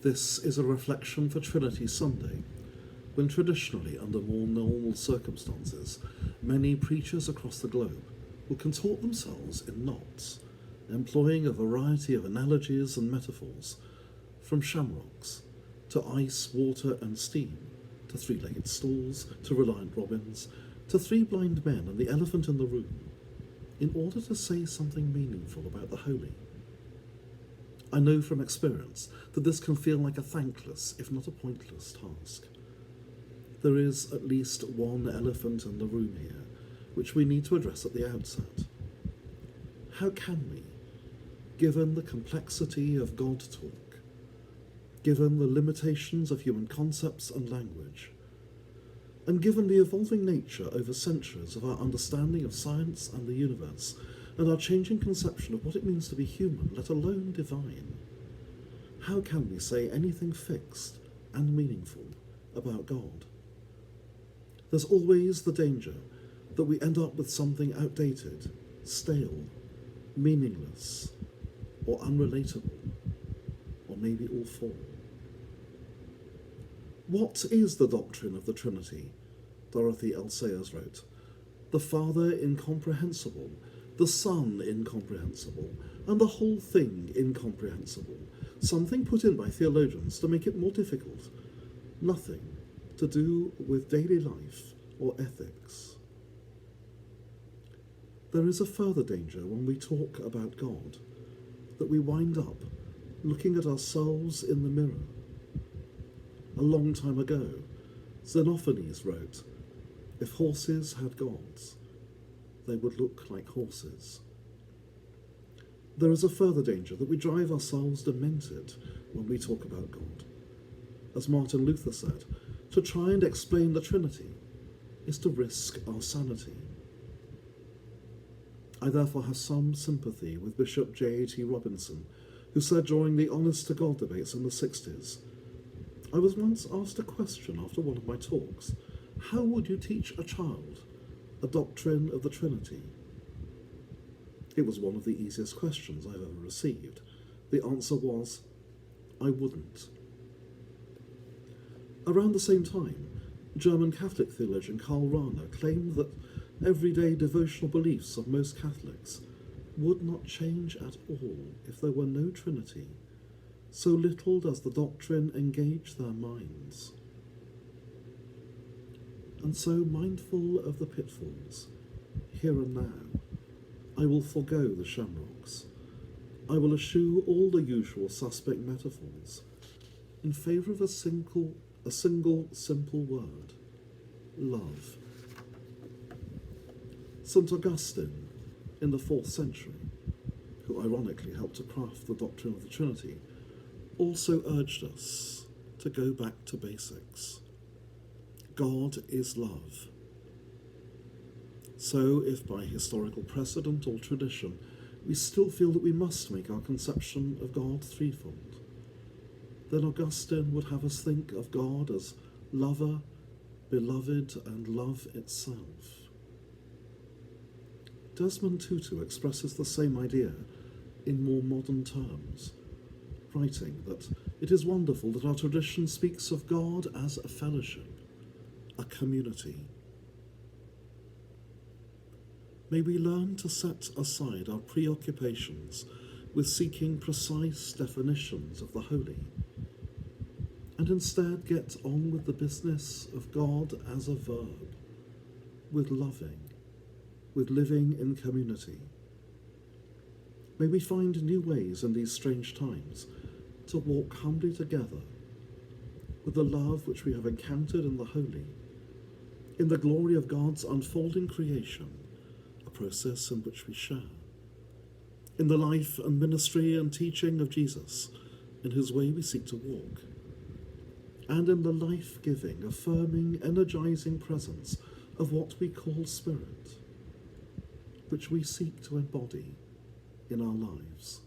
This is a reflection for Trinity Sunday, when traditionally, under more normal circumstances, many preachers across the globe will contort themselves in knots, employing a variety of analogies and metaphors, from shamrocks to ice, water and steam, to three-legged stools, to reliant robins, to three blind men and the elephant in the room, in order to say something meaningful about the holy. I know from experience that this can feel like a thankless, if not a pointless, task. There is at least one elephant in the room here, which we need to address at the outset. How can we, given the complexity of God talk, given the limitations of human concepts and language, and given the evolving nature over centuries of our understanding of science and the universe, and our changing conception of what it means to be human, let alone divine, how can we say anything fixed and meaningful about God? There's always the danger that we end up with something outdated, stale, meaningless, or unrelatable, or maybe all four. What is the doctrine of the Trinity? Dorothy L. Sayers wrote, "The Father incomprehensible, the Son incomprehensible, and the whole thing incomprehensible. Something put in by theologians to make it more difficult. Nothing to do with daily life or ethics." There is a further danger when we talk about God, that we wind up looking at ourselves in the mirror. A long time ago, Xenophanes wrote, "If horses had gods, they would look like horses." There is a further danger that we drive ourselves demented when we talk about God. As Martin Luther said, to try and explain the Trinity is to risk our sanity. I therefore have some sympathy with Bishop J.A.T. Robinson, who said during the Honest to God debates in the 60s, "I was once asked a question after one of my talks, how would you teach a child a doctrine of the Trinity?" It was one of the easiest questions I've ever received. The answer was, "I wouldn't." Around the same time, German Catholic theologian Karl Rahner claimed that everyday devotional beliefs of most Catholics would not change at all if there were no Trinity. So little does the doctrine engage their minds. And so, mindful of the pitfalls, here and now, I will forego the shamrocks. I will eschew all the usual suspect metaphors in favour of a single simple word: love. St. Augustine, in the 4th century, who ironically helped to craft the doctrine of the Trinity, also urged us to go back to basics. God is love. So, if by historical precedent or tradition we still feel that we must make our conception of God threefold, then Augustine would have us think of God as lover, beloved, and love itself. Desmond Tutu expresses the same idea in more modern terms, writing that it is wonderful that our tradition speaks of God as a fellowship, a community. May we learn to set aside our preoccupations with seeking precise definitions of the holy, and instead get on with the business of God as a verb, with loving, with living in community. May we find new ways in these strange times to walk humbly together with the love which we have encountered in the holy, in the glory of God's unfolding creation, a process in which we share, in the life and ministry and teaching of Jesus, in whose way we seek to walk, and in the life-giving, affirming, energizing presence of what we call Spirit, which we seek to embody in our lives.